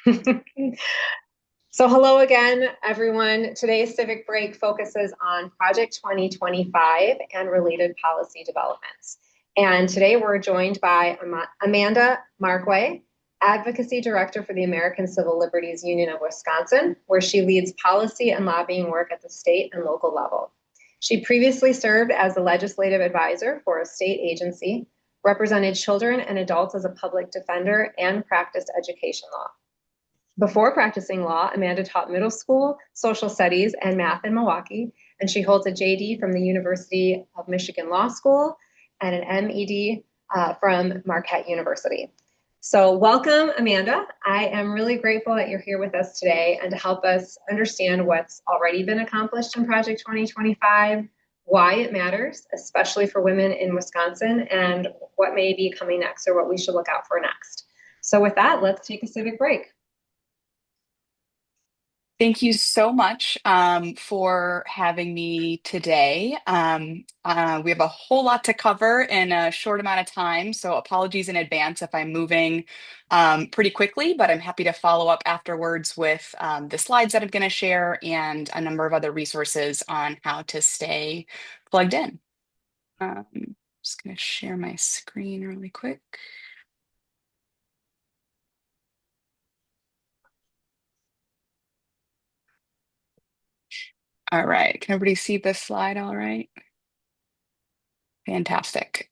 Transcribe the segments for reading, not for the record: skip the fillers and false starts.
So hello again, everyone. Today's Civic Break focuses on Project 2025 and related policy developments. And today we're joined by Amanda Merkwae, Advocacy Director for the American Civil Liberties Union of Wisconsin, where she leads policy and lobbying work at the state and local level. She previously served as a legislative advisor for a state agency, represented children and adults as a public defender, and practiced education law. Before practicing law, Amanda taught middle school, social studies, and math in Milwaukee, and she holds a JD from the University of Michigan Law School and an MED from Marquette University. So welcome, Amanda. I am really grateful that you're here with us today and to help us understand what's already been accomplished in Project 2025, why it matters, especially for women in Wisconsin, and what may be coming next or what we should look out for next. So with that, let's take a civic break. Thank you so much for having me today. We have a whole lot to cover in a short amount of time, so apologies in advance if I'm moving pretty quickly, but I'm happy to follow up afterwards with the slides that I'm going to share and a number of other resources on how to stay plugged in. Just going to share my screen really quick. All right, can everybody see this slide all right? Fantastic.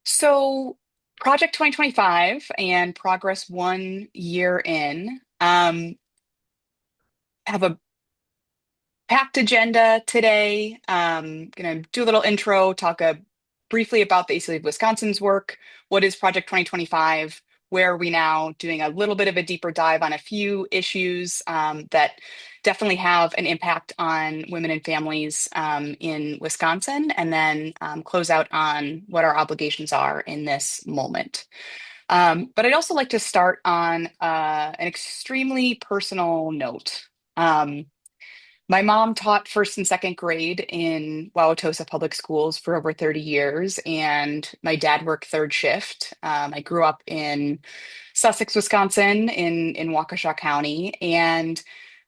So Project 2025 and progress 1 year in have a packed agenda today. Going to do a little intro, talk briefly about the ACLU of Wisconsin's work. What is Project 2025? Where are we now? Doing a little bit of a deeper dive on a few issues that definitely have an impact on women and families in Wisconsin, and then close out on what our obligations are in this moment. But I'd also like to start on an extremely personal note. My mom taught first and second grade in Wauwatosa Public Schools for over 30 years, and my dad worked third shift. I grew up in Sussex, Wisconsin, in Waukesha County, and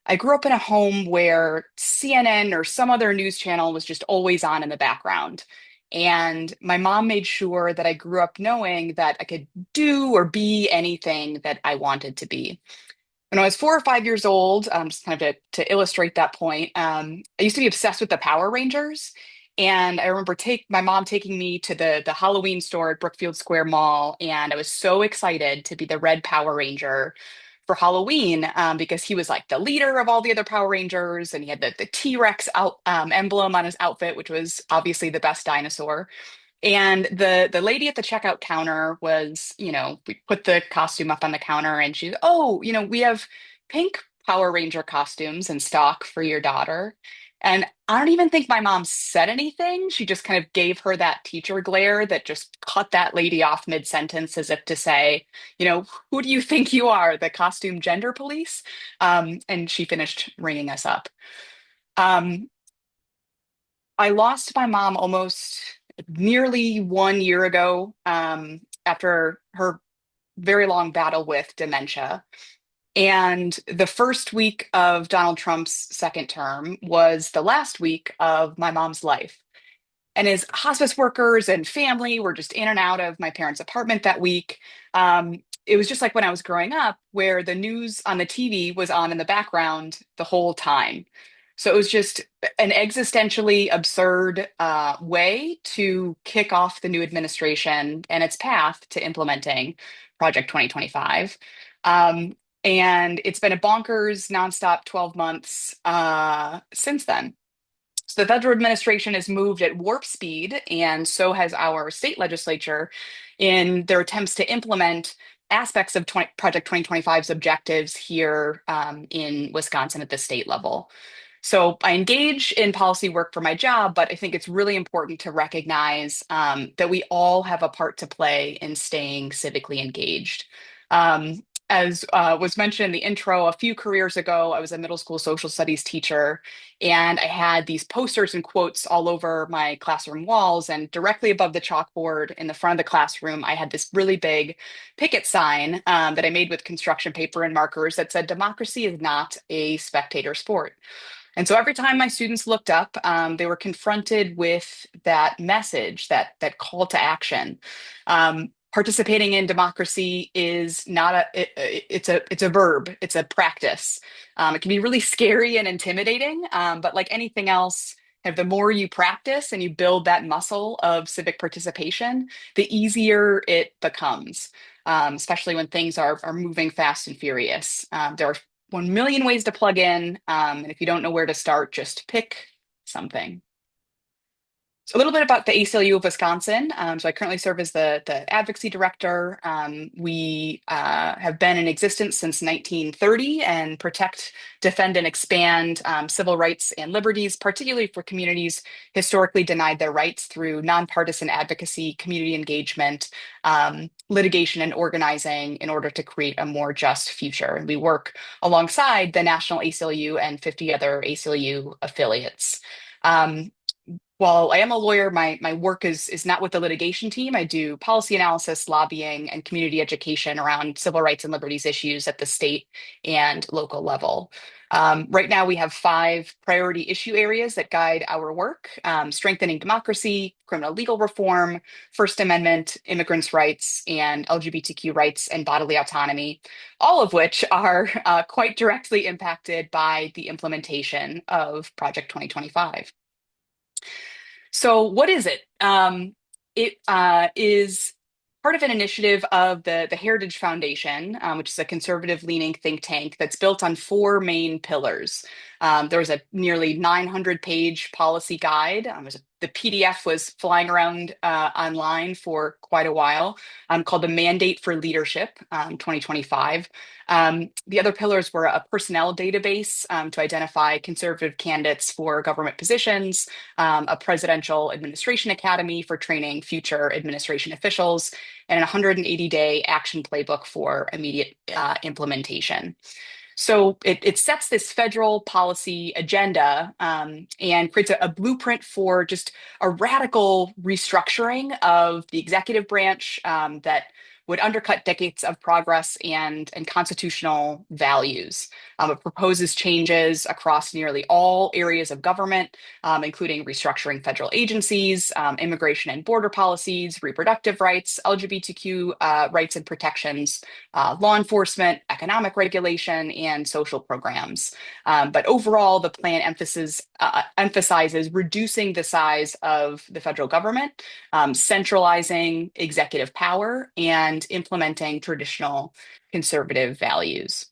I grew up in a home where CNN or some other news channel was just always on in the background. And my mom made sure that I grew up knowing that I could do or be anything that I wanted to be. When I was 4 or 5 years old, just kind of to illustrate that point, I used to be obsessed with the Power Rangers. And I remember my mom taking me to the Halloween store at Brookfield Square Mall, and I was so excited to be the Red Power Ranger for Halloween because he was like the leader of all the other Power Rangers, and he had the T-Rex emblem on his outfit, which was obviously the best dinosaur. And the lady at the checkout counter was, we put the costume up on the counter and she's, oh, we have pink Power Ranger costumes in stock for your daughter. And I don't even think my mom said anything. She just kind of gave her that teacher glare that just cut that lady off mid-sentence as if to say, who do you think you are, the costume gender police? And she finished ringing us up. Um, I lost my mom almost nearly 1 year ago after her very long battle with dementia. And the first week of Donald Trump's second term was the last week of my mom's life. And as hospice workers and family were just in and out of my parents' apartment that week, it was just like when I was growing up, where the news on the TV was on in the background the whole time. So it was just an existentially absurd way to kick off the new administration and its path to implementing Project 2025. And it's been a bonkers, nonstop 12 months since then. So the federal administration has moved at warp speed, and so has our state legislature in their attempts to implement aspects of Project 2025's objectives here in Wisconsin at the state level. So I engage in policy work for my job, but I think it's really important to recognize that we all have a part to play in staying civically engaged. as was mentioned in the intro, a few careers ago, I was a middle school social studies teacher, and I had these posters and quotes all over my classroom walls. And directly above the chalkboard in the front of the classroom, I had this really big picket sign that I made with construction paper and markers that said, "Democracy is not a spectator sport." And so every time my students looked up, they were confronted with that message, that call to action. Participating in democracy is not it's a verb, it's a practice. It can be really scary and intimidating, but like anything else, the more you practice and you build that muscle of civic participation, the easier it becomes, especially when things are moving fast and furious. There are 1 million ways to plug in. And if you don't know where to start, just pick something. So a little bit about the ACLU of Wisconsin. So I currently serve as the advocacy director. We have been in existence since 1930 and protect, defend, and expand civil rights and liberties, particularly for communities historically denied their rights through nonpartisan advocacy, community engagement, litigation, and organizing in order to create a more just future. And we work alongside the National ACLU and 50 other ACLU affiliates. While I am a lawyer, my work is not with the litigation team. I do policy analysis, lobbying, and community education around civil rights and liberties issues at the state and local level. Right now, we have 5 priority issue areas that guide our work: strengthening democracy, criminal legal reform, First Amendment, immigrants' rights, and LGBTQ rights and bodily autonomy, all of which are quite directly impacted by the implementation of Project 2025. So what is it? It is part of an initiative of the Heritage Foundation, which is a conservative-leaning think tank that's built on 4 main pillars. There's a nearly 900-page policy guide. The PDF was flying around online for quite a while, called the Mandate for Leadership 2025. The other pillars were a personnel database to identify conservative candidates for government positions, a presidential administration academy for training future administration officials, and a 180-day action playbook for immediate implementation. So it sets this federal policy agenda and creates a blueprint for just a radical restructuring of the executive branch that would undercut decades of progress and constitutional values. It proposes changes across nearly all areas of government, including restructuring federal agencies, immigration and border policies, reproductive rights, LGBTQ rights and protections, law enforcement, economic regulation, and social programs. But overall, the plan emphasizes reducing the size of the federal government, centralizing executive power, and implementing traditional conservative values.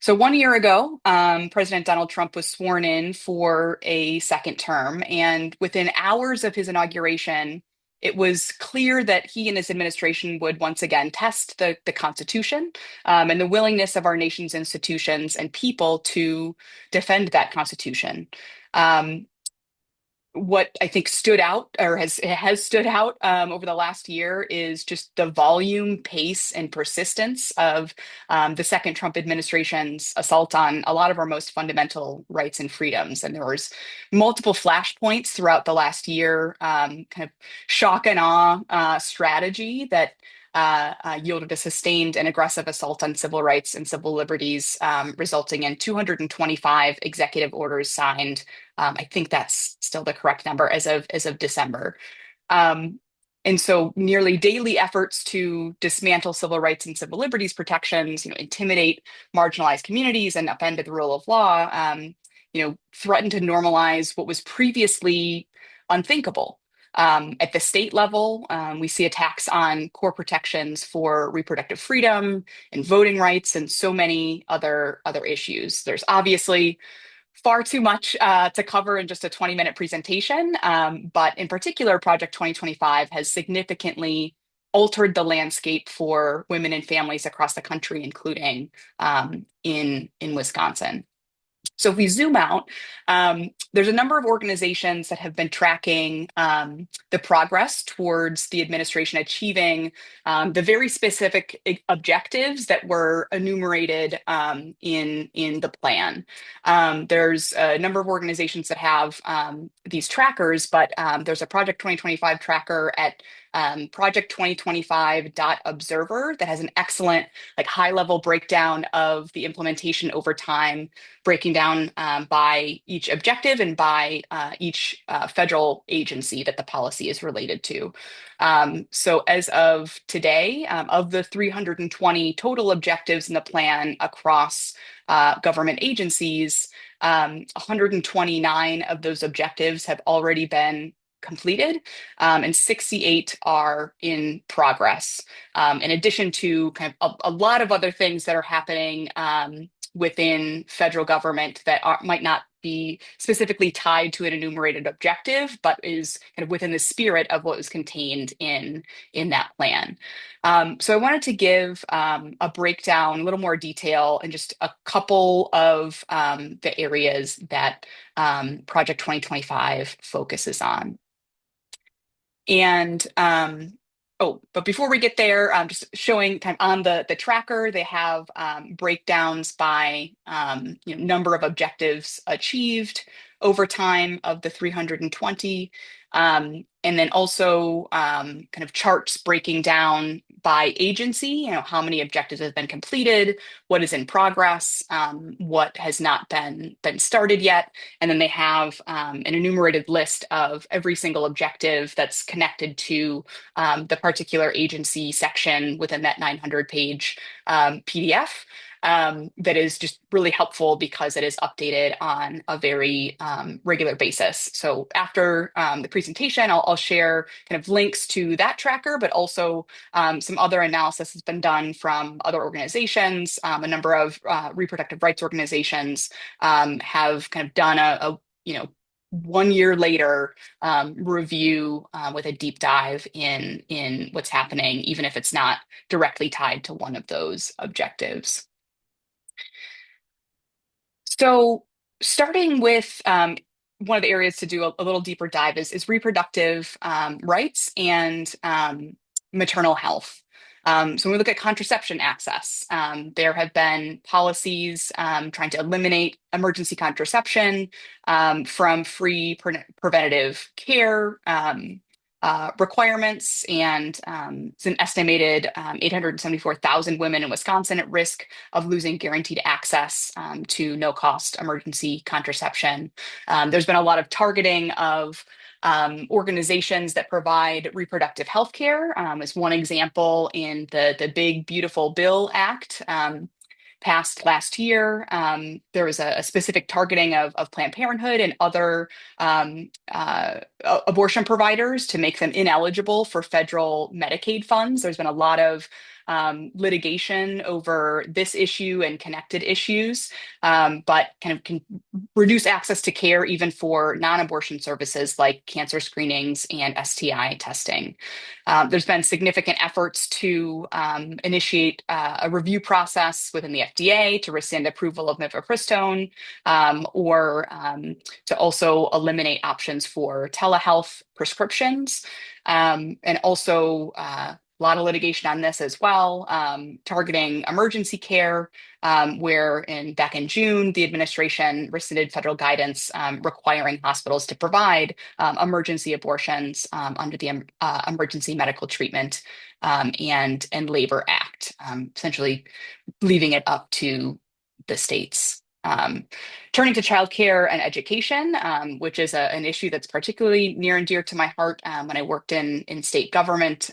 So 1 year ago, President Donald Trump was sworn in for a second term, and within hours of his inauguration, it was clear that he and his administration would once again test the Constitution and the willingness of our nation's institutions and people to defend that Constitution. What I think stood out or has stood out over the last year is just the volume, pace, and persistence of the second Trump administration's assault on a lot of our most fundamental rights and freedoms. And there was multiple flashpoints throughout the last year, kind of shock and awe strategy that yielded a sustained and aggressive assault on civil rights and civil liberties, resulting in 225 executive orders signed. I think that's still the correct number as of December. And so nearly daily efforts to dismantle civil rights and civil liberties protections, intimidate marginalized communities and upend the rule of law, threaten to normalize what was previously unthinkable. At the state level, we see attacks on core protections for reproductive freedom and voting rights and so many other issues. There's obviously far too much to cover in just a 20-minute presentation, but in particular, Project 2025 has significantly altered the landscape for women and families across the country, including in Wisconsin. So if we zoom out, there's a number of organizations that have been tracking the progress towards the administration achieving the very specific objectives that were enumerated in the plan. There's a number of organizations that have these trackers, but there's a Project 2025 tracker at project2025.observer that has an excellent high-level breakdown of the implementation over time, breaking down by each objective and by each federal agency that the policy is related to. So as of today, of the 320 total objectives in the plan across government agencies, 129 of those objectives have already been completed, and 68 are in progress. In addition to kind of a lot of other things that are happening within federal government that might not be specifically tied to an enumerated objective, but is kind of within the spirit of what was contained in that plan. So I wanted to give a breakdown, a little more detail, and just a couple of the areas that Project 2025 focuses on. And but before we get there, just showing kind of on the tracker, they have breakdowns by number of objectives achieved over time of the 320. And then also kind of charts breaking down by agency, how many objectives have been completed, what is in progress, what has not been started yet. And then they have an enumerated list of every single objective that's connected to the particular agency section within that 900-page PDF. That is just really helpful because it is updated on a very regular basis. So after the presentation, I'll share kind of links to that tracker, but also some other analysis has been done from other organizations. A number of reproductive rights organizations have kind of done a 1 year later review with a deep dive in what's happening, even if it's not directly tied to one of those objectives. So starting with one of the areas to do a little deeper dive is reproductive rights and maternal health. So when we look at contraception access, there have been policies trying to eliminate emergency contraception from free preventative care requirements, and it's an estimated 874,000 women in Wisconsin at risk of losing guaranteed access to no-cost emergency contraception. There's been a lot of targeting of organizations that provide reproductive health care. As one example, in the Big Beautiful Bill Act, passed last year, there was a specific targeting of Planned Parenthood and other abortion providers to make them ineligible for federal Medicaid funds. There's been a lot of litigation over this issue and connected issues, but kind of can reduce access to care even for non-abortion services like cancer screenings and STI testing. There's been significant efforts to initiate a review process within the FDA to rescind approval of mifepristone, or to also eliminate options for telehealth prescriptions, and also a lot of litigation on this as well, targeting emergency care, where back in June, the administration rescinded federal guidance requiring hospitals to provide emergency abortions under the Emergency Medical Treatment and Labor Act, essentially leaving it up to the states. Turning to childcare and education, which is an issue that's particularly near and dear to my heart when I worked in state government.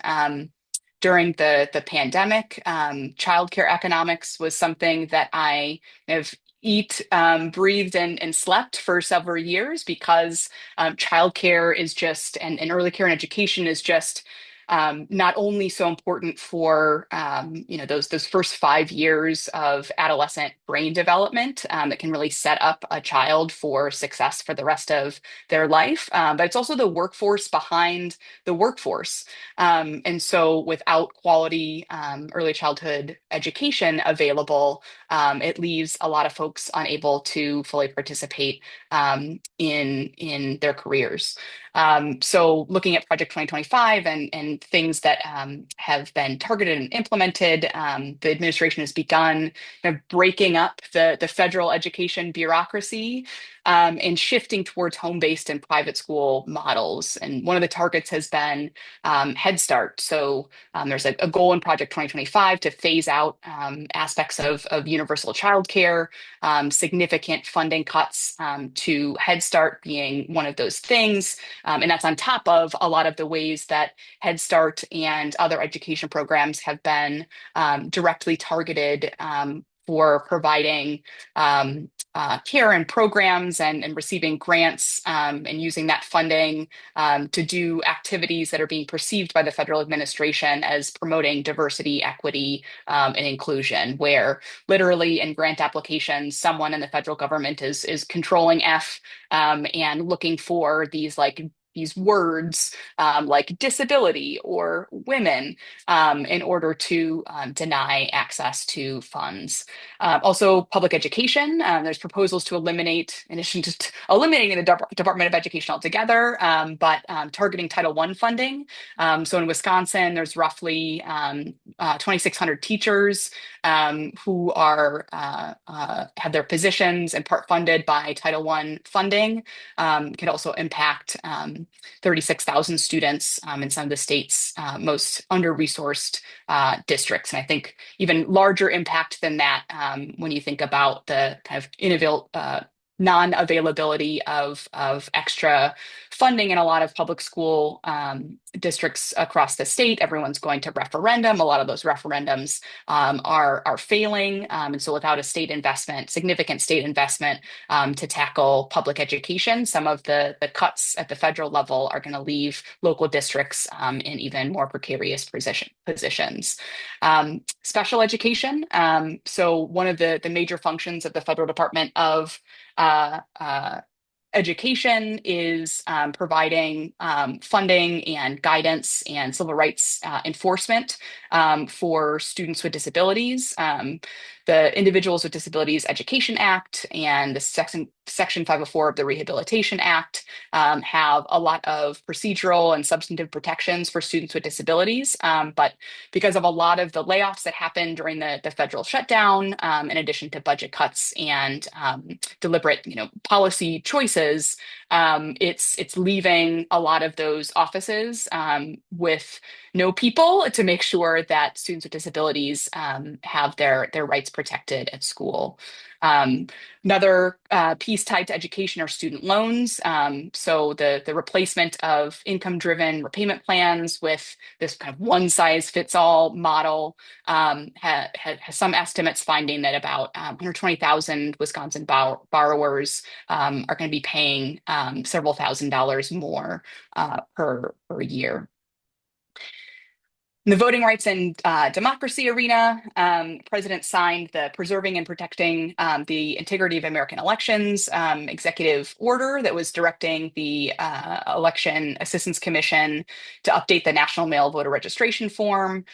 During the pandemic, childcare economics was something that I have breathed, and slept for several years, because childcare is just, and early care and education is just not only so important for those first 5 years of adolescent brain development that can really set up a child for success for the rest of their life, but it's also the workforce behind the workforce. And so without quality early childhood education available, it leaves a lot of folks unable to fully participate in their careers. So looking at Project 2025 and things that have been targeted and implemented, the administration has begun kind of breaking up the federal education bureaucracy and shifting towards home-based and private school models. And one of the targets has been Head Start. So there's a goal in Project 2025 to phase out aspects of universal childcare, significant funding cuts to Head Start being one of those things. And that's on top of a lot of the ways that Head Start and other education programs have been directly targeted for providing care and programs and receiving grants and using that funding to do activities that are being perceived by the federal administration as promoting diversity, equity, and inclusion, where literally in grant applications, someone in the federal government is controlling F and looking for these words like disability or women in order to deny access to funds. Also, public education. There's proposals to eliminate, in addition to eliminating the Department of Education altogether, but targeting Title I funding. So in Wisconsin, there's roughly 2,600 teachers who are have their positions in part funded by Title I funding. Could also impact 36,000 students in some of the state's most under-resourced districts. And I think even larger impact than that when you think about the kind of non-availability of extra funding in a lot of public school districts across the state. Everyone's going to referendum. A lot of those referendums are failing. And so without a state investment, significant state investment to tackle public education, some of the cuts at the federal level are going to leave local districts in even more precarious positions. Special education. So one of the major functions of the federal Department of Education is providing funding and guidance and civil rights enforcement for students with disabilities. The Individuals with Disabilities Education Act and the Section 504 of the Rehabilitation Act have a lot of procedural and substantive protections for students with disabilities. But because of a lot of the layoffs that happened during the federal shutdown, in addition to budget cuts and deliberate, policy choices, it's leaving a lot of those offices with no people to make sure that students with disabilities have their rights protected at school. Another piece tied to education are student loans. So the replacement of income-driven repayment plans with this kind of one-size-fits-all model has some estimates finding that about 120,000 Wisconsin borrowers are going to be paying several $1,000s more per year. In the voting rights and democracy arena, the president signed the Preserving and Protecting the Integrity of American Elections executive order that was directing the Election Assistance Commission to update the National Mail Voter Registration Form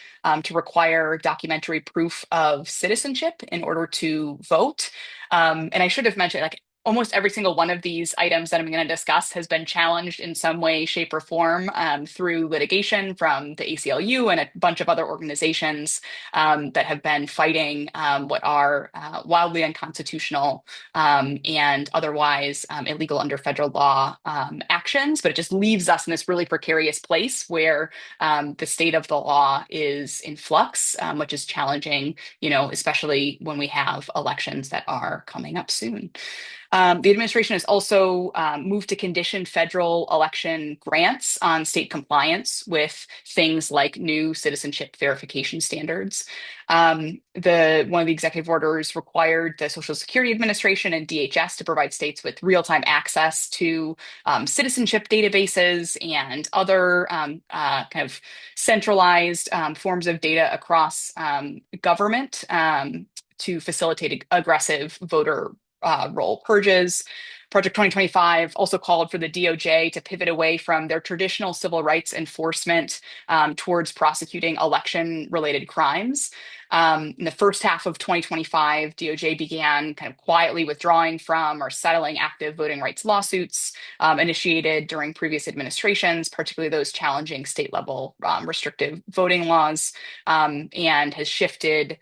to require documentary proof of citizenship in order to vote. And I should have mentioned, almost every single one of these items that I'm going to discuss has been challenged in some way, shape, or form through litigation from the ACLU and a bunch of other organizations that have been fighting what are wildly unconstitutional and otherwise illegal under federal law actions. But it just leaves us in this really precarious place where the state of the law is in flux, which is challenging, especially when we have elections that are coming up soon. The administration has also moved to condition federal election grants on state compliance with things like new citizenship verification standards. One of the executive orders required the Social Security Administration and DHS to provide states with real-time access to citizenship databases and other kind of centralized forms of data across government to facilitate aggressive voter roll purges. Project 2025 also called for the DOJ to pivot away from their traditional civil rights enforcement towards prosecuting election-related crimes. In the first half of 2025, DOJ began kind of quietly withdrawing from or settling active voting rights lawsuits initiated during previous administrations, particularly those challenging state-level restrictive voting laws, and has shifted,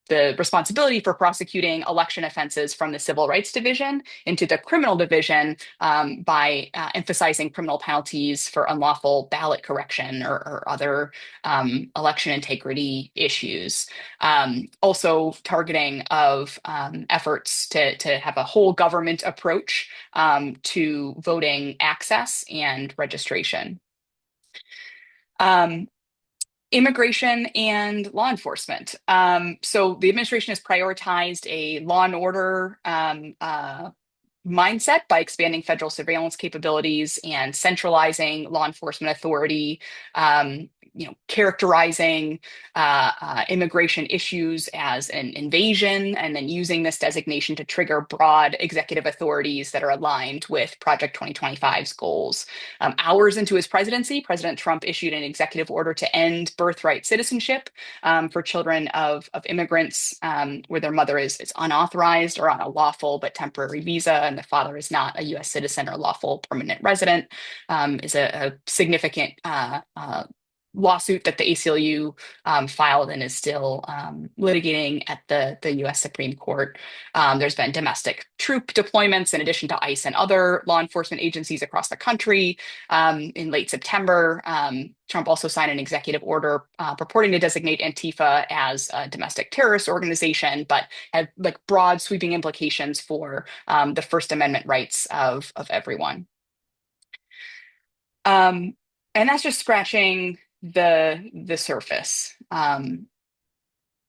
the responsibility for prosecuting election offenses from the Civil Rights Division into the Criminal Division by emphasizing criminal penalties for unlawful ballot correction or other election integrity issues. Also targeting of efforts to have a whole government approach to voting access and registration. Immigration and law enforcement. So the administration has prioritized a law and order mindset by expanding federal surveillance capabilities and centralizing law enforcement authority, characterizing immigration issues as an invasion, and then using this designation to trigger broad executive authorities that are aligned with Project 2025's goals. Hours into his presidency, President Trump issued an executive order to end birthright citizenship for children of immigrants where their mother is unauthorized or on a lawful but temporary visa, and the father is not a U.S. citizen or lawful permanent resident, is a significant lawsuit that the ACLU filed and is still litigating at the U.S. Supreme Court. There's been domestic troop deployments in addition to ICE and other law enforcement agencies across the country. In late September, Trump also signed an executive order purporting to designate Antifa as a domestic terrorist organization, but had broad sweeping implications for the First Amendment rights of everyone. And that's just scratching the surface.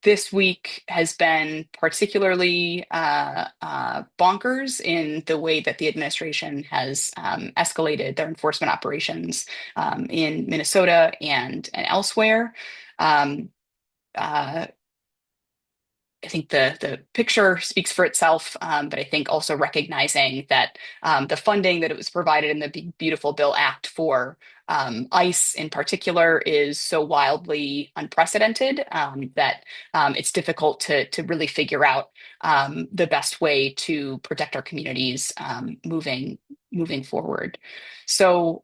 This week has been particularly bonkers in the way that the administration has escalated their enforcement operations in Minnesota and elsewhere. I think the picture speaks for itself, but I think also recognizing that the funding that it was provided in the Big Beautiful Bill Act for ICE in particular is so wildly unprecedented that it's difficult to really figure out the best way to protect our communities moving forward. So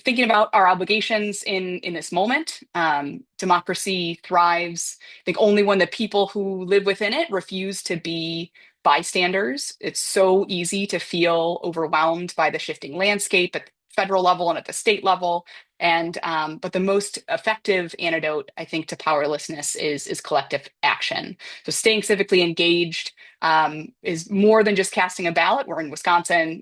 thinking about our obligations in this moment, democracy thrives, I think, only when the people who live within it refuse to be bystanders. It's so easy to feel overwhelmed by the shifting landscape at the federal level and at the state level. And but the most effective antidote, I think, to powerlessness is collective action. So staying civically engaged is more than just casting a ballot. We're in Wisconsin,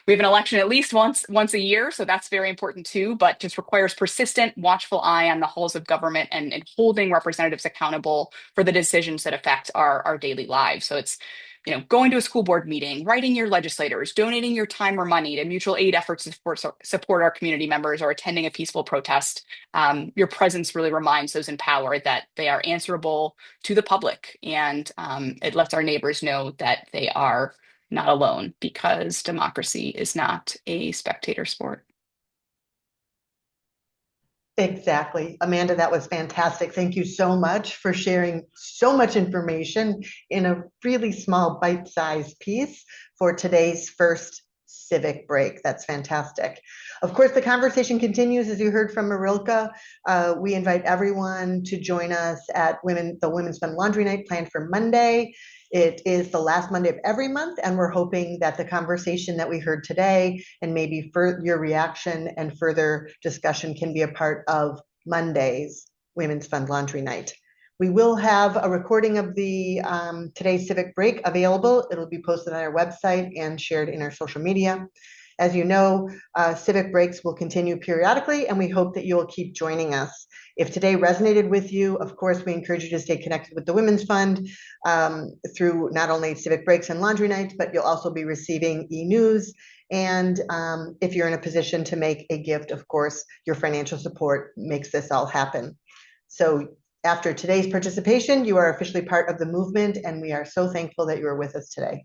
we have an election at least once a year, so that's very important too, but just requires persistent, watchful eye on the halls of government and holding representatives accountable for the decisions that affect our daily lives. So it's going to a school board meeting, writing your legislators, donating your time or money to mutual aid efforts to support our community members, or attending a peaceful protest. Your presence really reminds those in power that they are answerable to the public, and it lets our neighbors know that they are not alone, because democracy is not a spectator sport. Exactly. Amanda, that was fantastic. Thank you so much for sharing so much information in a really small bite-sized piece for today's first Civic Break. That's fantastic. Of course, the conversation continues, as you heard from Marilka. We invite everyone to join us at the Women's Fund Laundry Night planned for Monday. It is the last Monday of every month, and we're hoping that the conversation that we heard today and maybe your reaction and further discussion can be a part of Monday's Women's Fund Laundry Night. We will have a recording of the today's Civic Break available. It'll be posted on our website and shared in our social media. As you know, Civic Breaks will continue periodically, and we hope that you will keep joining us. If today resonated with you, of course, we encourage you to stay connected with the Women's Fund through not only Civic Breaks and Laundry Nights, but you'll also be receiving e-news. And if you're in a position to make a gift, of course, your financial support makes this all happen. So after today's participation, you are officially part of the movement, and we are so thankful that you are with us today.